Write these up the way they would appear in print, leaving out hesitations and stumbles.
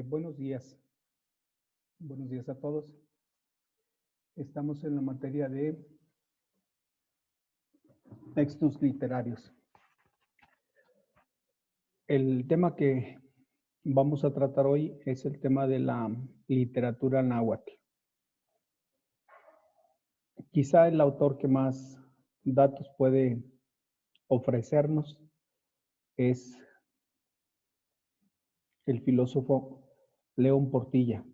Buenos días. Buenos días a todos. Estamos en la materia de textos literarios. El tema que vamos a tratar hoy es el tema de la literatura náhuatl. Quizá el autor que más datos puede ofrecernos es el filósofo León Portilla.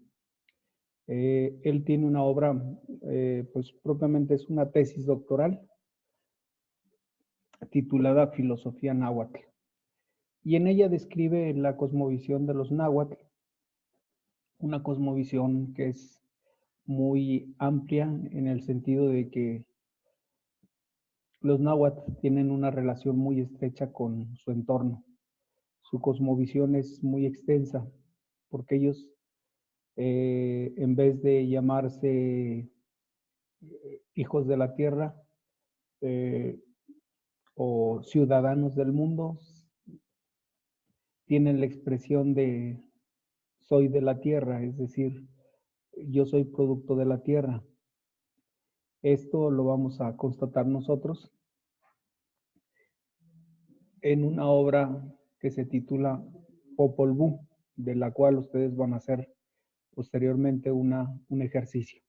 Él tiene una obra, pues propiamente es una tesis doctoral titulada Filosofía Náhuatl. Y en ella describe la cosmovisión de los náhuatl, una cosmovisión que es muy amplia en el sentido de que los náhuatl tienen una relación muy estrecha con su entorno. Su cosmovisión es muy extensa porque ellos, en vez de llamarse hijos de la tierra o ciudadanos del mundo, tienen la expresión de soy de la tierra, es decir, yo soy producto de la tierra. Esto lo vamos a constatar nosotros en una obra que se titula Popol Vuh, de la cual ustedes van a hacer posteriormente un ejercicio.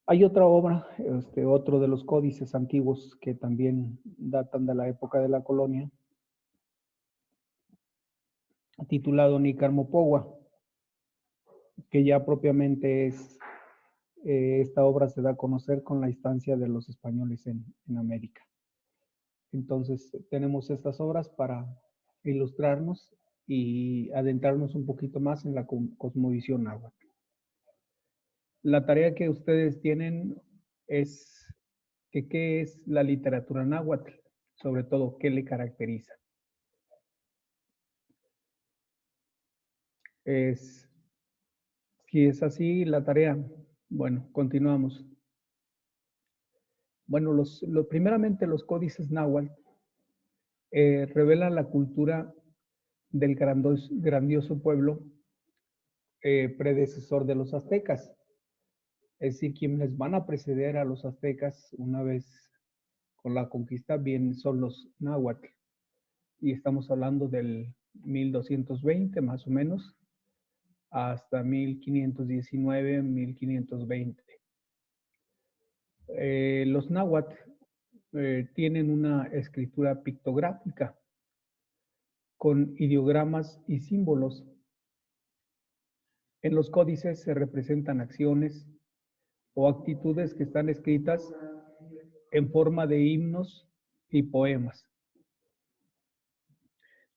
Hay otra obra, otro de los códices antiguos que también datan de la época de la colonia, titulado Nicarmopogua, que ya propiamente es, esta obra se da a conocer con la instancia de los españoles en América. Entonces tenemos estas obras para ilustrarnos y adentrarnos un poquito más en la cosmovisión náhuatl. La tarea que ustedes tienen es que qué es la literatura náhuatl, sobre todo qué le caracteriza. Si es así la tarea, bueno, continuamos. Bueno, primeramente los códices náhuatl revelan la cultura del grandioso pueblo predecesor de los aztecas. Es decir, quienes van a preceder a los aztecas una vez con la conquista bien son los náhuatl. Y estamos hablando del 1220 más o menos hasta 1519, 1520. Los náhuatl tienen una escritura pictográfica con ideogramas y símbolos. En los códices se representan acciones o actitudes que están escritas en forma de himnos y poemas.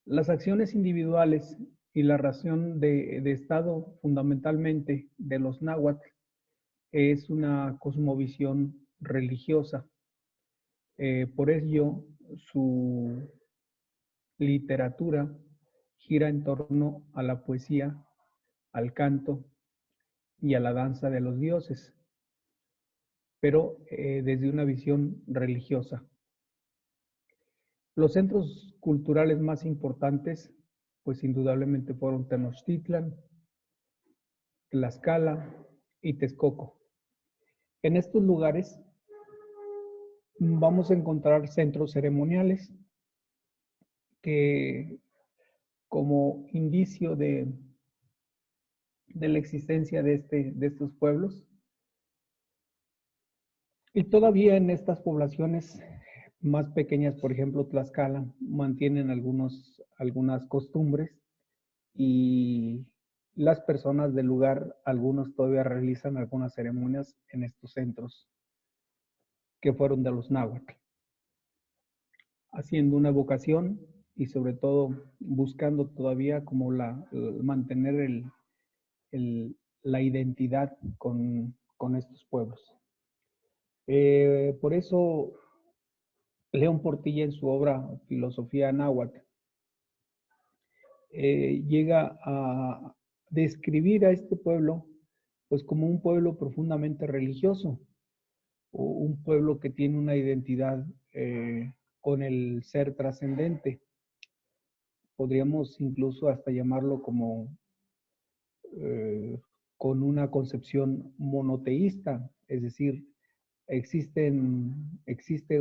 Las acciones individuales y la razón de estado fundamentalmente de los náhuatl es una cosmovisión religiosa. Por ello, su literatura gira en torno a la poesía, al canto y a la danza de los dioses, pero desde una visión religiosa. Los centros culturales más importantes, pues indudablemente fueron Tenochtitlan, Tlaxcala y Texcoco. En estos lugares vamos a encontrar centros ceremoniales que, como indicio de la existencia de estos pueblos, y todavía en estas poblaciones más pequeñas, por ejemplo Tlaxcala, mantienen algunas costumbres y las personas del lugar, algunos todavía realizan algunas ceremonias en estos centros que fueron de los náhuatl, haciendo una evocación y sobre todo buscando todavía como mantener la identidad con estos pueblos. Por eso León Portilla en su obra Filosofía Náhuatl llega a describir a este pueblo pues como un pueblo profundamente religioso, o un pueblo que tiene una identidad con el ser trascendente. podríamos incluso hasta llamarlo como con una concepción monoteísta, es decir, existe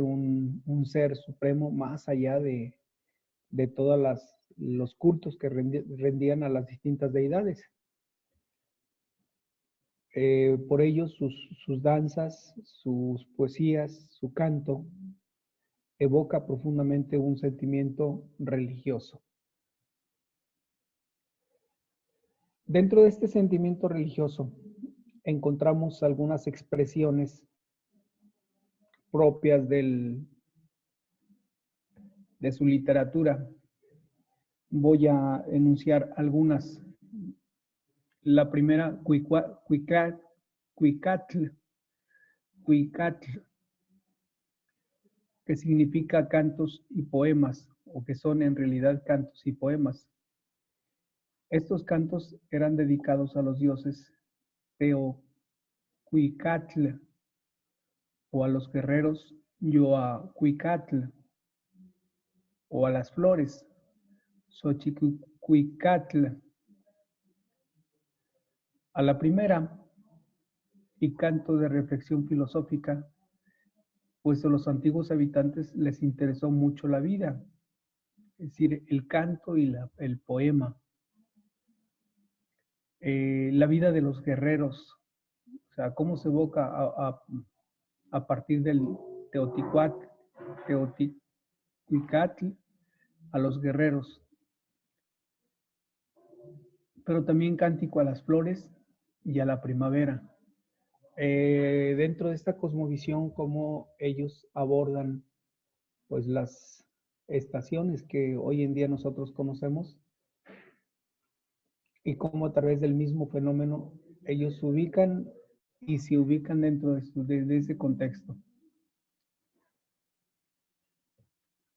un ser supremo más allá de todos los cultos que rendían a las distintas deidades. Por ello, sus danzas, sus poesías, su canto, evoca profundamente un sentimiento religioso. Dentro de este sentimiento religioso encontramos algunas expresiones propias de su literatura. Voy a enunciar algunas. La primera, Cuicatl, que significa cantos y poemas, o que son en realidad cantos y poemas. Estos cantos eran dedicados a los dioses Teocuicatl o a los guerreros Yoacuicatl o a las flores Xochicuicatl. A la primera, y canto de reflexión filosófica, pues a los antiguos habitantes les interesó mucho la vida, es decir, el canto y el poema, la vida de los guerreros, o sea, cómo se evoca a partir del Teotihuacatl a los guerreros, pero también cántico a las flores y a la primavera. Dentro de esta cosmovisión, cómo ellos abordan pues las estaciones que hoy en día nosotros conocemos y cómo a través del mismo fenómeno ellos se ubican y se ubican dentro de ese contexto.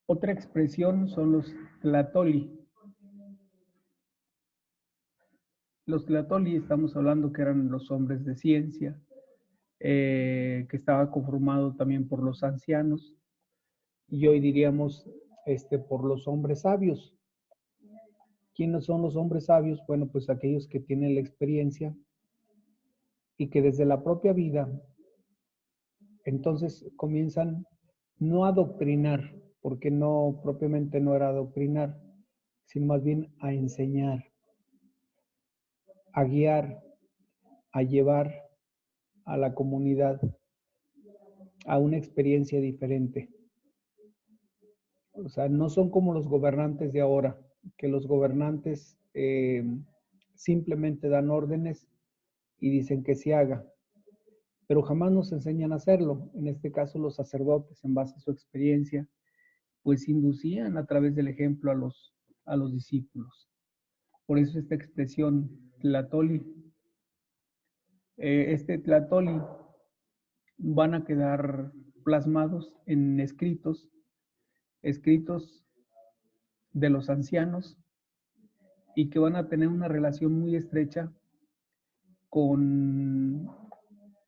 Otra expresión son los tlatoli. Los tlatoli, estamos hablando que eran los hombres de ciencia, que estaba conformado también por los ancianos, y hoy diríamos por los hombres sabios. ¿Quiénes son los hombres sabios? Bueno, pues aquellos que tienen la experiencia y que desde la propia vida, entonces comienzan no a adoctrinar, porque no propiamente no era adoctrinar, sino más bien a enseñar, a guiar, a llevar a la comunidad a una experiencia diferente. O sea, no son como los gobernantes de ahora, que los gobernantes simplemente dan órdenes y dicen que se haga, pero jamás nos enseñan a hacerlo. En este caso, los sacerdotes, en base a su experiencia, pues inducían a través del ejemplo a los discípulos. Por eso esta expresión tlatoli, tlatoli van a quedar plasmados en escritos de los ancianos y que van a tener una relación muy estrecha con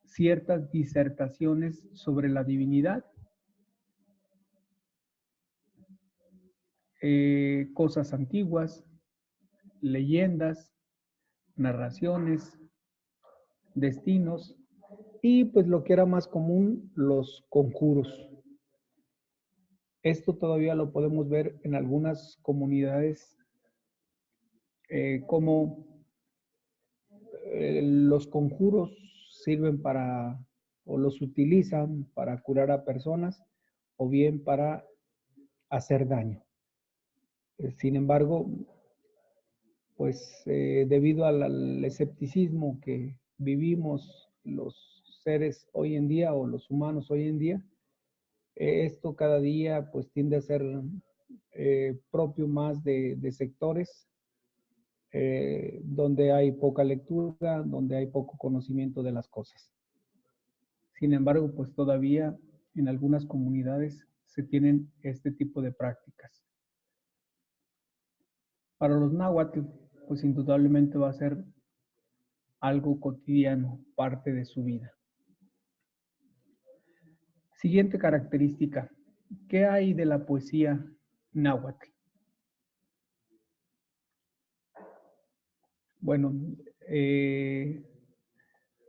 ciertas disertaciones sobre la divinidad, cosas antiguas, leyendas, narraciones, destinos y pues lo que era más común, los conjuros. Esto todavía lo podemos ver en algunas comunidades como los conjuros sirven para o los utilizan para curar a personas o bien para hacer daño. Sin embargo, pues debido al escepticismo que vivimos los seres hoy en día o los humanos hoy en día, esto cada día pues tiende a ser propio más de sectores donde hay poca lectura, donde hay poco conocimiento de las cosas. Sin embargo, pues todavía en algunas comunidades se tienen este tipo de prácticas. Para los náhuatl, pues indudablemente va a ser algo cotidiano, parte de su vida. Siguiente característica. ¿Qué hay de la poesía náhuatl? Bueno,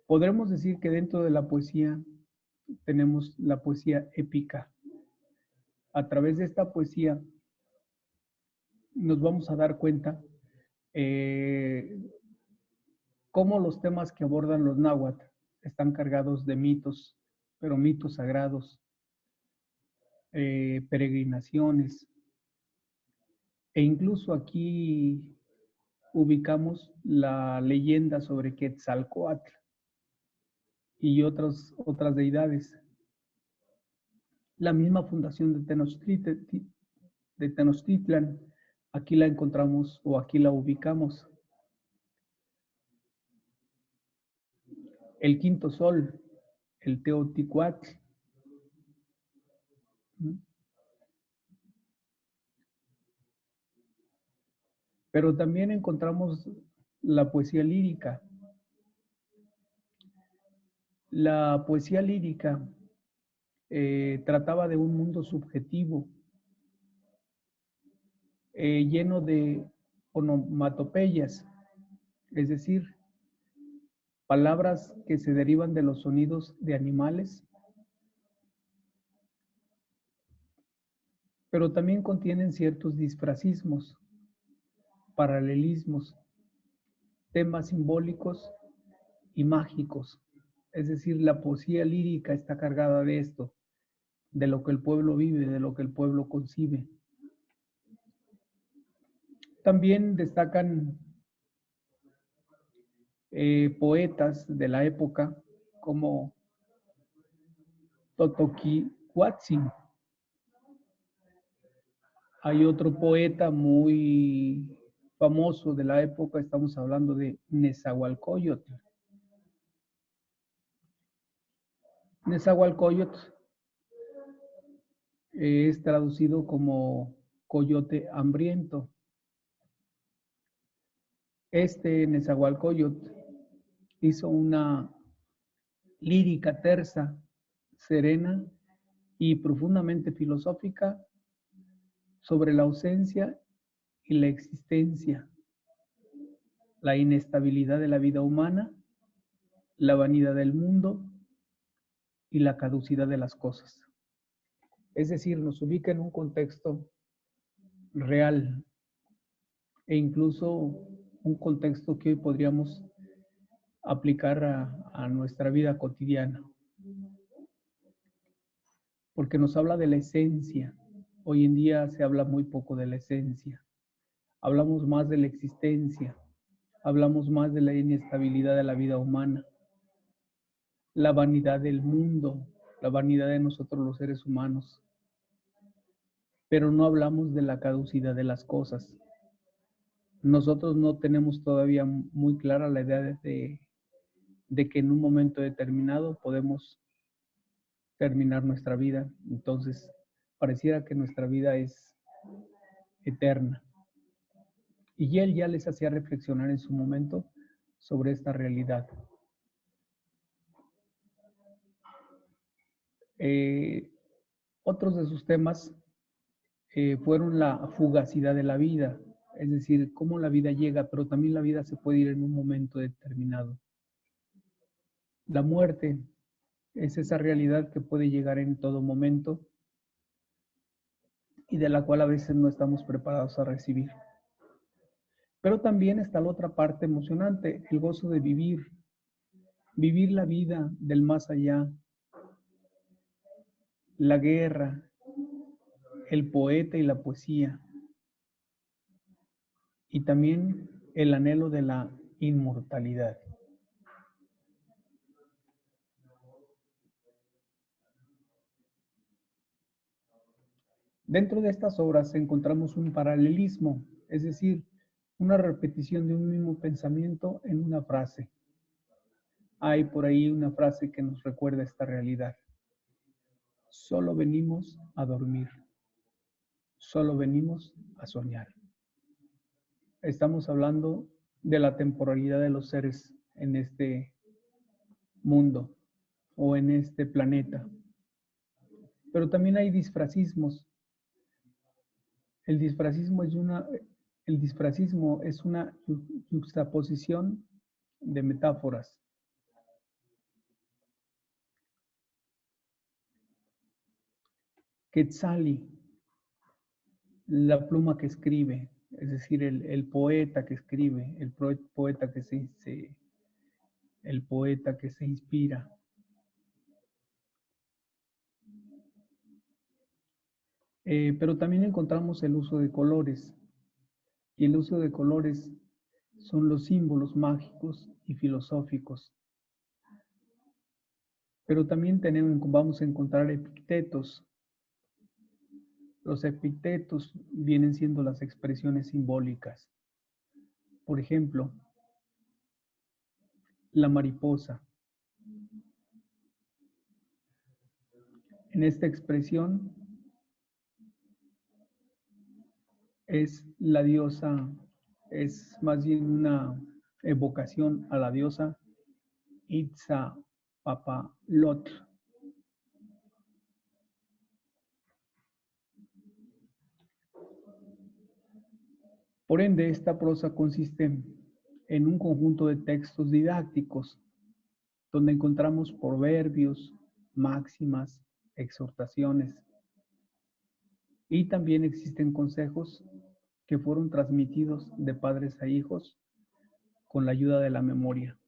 podremos decir que dentro de la poesía tenemos la poesía épica. A través de esta poesía nos vamos a dar cuenta cómo los temas que abordan los náhuatl están cargados de mitos, pero mitos sagrados, peregrinaciones, e incluso aquí ubicamos la leyenda sobre Quetzalcóatl y otras deidades. La misma fundación de Tenochtitlan, aquí la encontramos o aquí la ubicamos. El quinto sol, el Teotihuacán. Pero también encontramos la poesía lírica. La poesía lírica trataba de un mundo subjetivo, lleno de onomatopeyas, es decir, palabras que se derivan de los sonidos de animales, pero también contienen ciertos disfrazismos, paralelismos, temas simbólicos y mágicos. Es decir, la poesía lírica está cargada de esto, de lo que el pueblo vive, de lo que el pueblo concibe. También destacan poetas de la época como Totoquihuatzin. Hay otro poeta muy famoso de la época, estamos hablando de Nezahualcóyotl. Nezahualcóyotl es traducido como coyote hambriento. Este Nezahualcóyotl hizo una lírica tersa, serena y profundamente filosófica sobre la ausencia y la existencia, la inestabilidad de la vida humana, la vanidad del mundo y la caducidad de las cosas. Es decir, nos ubica en un contexto real e incluso un contexto que hoy podríamos aplicar a nuestra vida cotidiana. Porque nos habla de la esencia. Hoy en día se habla muy poco de la esencia. Hablamos más de la existencia. Hablamos más de la inestabilidad de la vida humana. La vanidad del mundo. La vanidad de nosotros los seres humanos. Pero no hablamos de la caducidad de las cosas. Nosotros no tenemos todavía muy clara la idea de que en un momento determinado podemos terminar nuestra vida. Entonces, pareciera que nuestra vida es eterna. Y él ya les hacía reflexionar en su momento sobre esta realidad. Otros de sus temas fueron la fugacidad de la vida, es decir, cómo la vida llega, pero también la vida se puede ir en un momento determinado. La muerte es esa realidad que puede llegar en todo momento y de la cual a veces no estamos preparados a recibir. Pero también está la otra parte emocionante, el gozo de vivir la vida del más allá, la guerra, el poeta y la poesía, y también el anhelo de la inmortalidad. Dentro de estas obras encontramos un paralelismo, es decir, una repetición de un mismo pensamiento en una frase. Hay por ahí una frase que nos recuerda esta realidad. Solo venimos a dormir. Solo venimos a soñar. Estamos hablando de la temporalidad de los seres en este mundo o en este planeta. Pero también hay disfrazismos. El disfrazismo El disfrazismo es una yuxtaposición de metáforas. Quetzali, la pluma que escribe, es decir, el poeta que escribe, poeta que el poeta que se inspira. Pero también encontramos el uso de colores, y el uso de colores son los símbolos mágicos y filosóficos. Pero también vamos a encontrar epítetos. Los epítetos vienen siendo las expresiones simbólicas. Por ejemplo, la mariposa. En esta expresión es la diosa, es más bien una evocación a la diosa Itzapapalotl. Por ende, esta prosa consiste en un conjunto de textos didácticos donde encontramos proverbios, máximas, exhortaciones y también existen consejos que fueron transmitidos de padres a hijos con la ayuda de la memoria.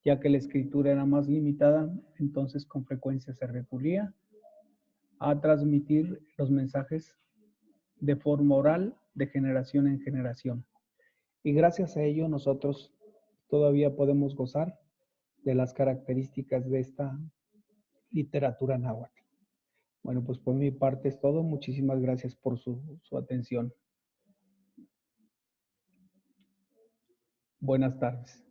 Ya que la escritura era más limitada, entonces con frecuencia se recurría a transmitir los mensajes de forma oral de generación en generación. Y gracias a ello nosotros todavía podemos gozar de las características de esta literatura náhuatl. Bueno, pues por mi parte es todo. Muchísimas gracias por su atención. Buenas tardes.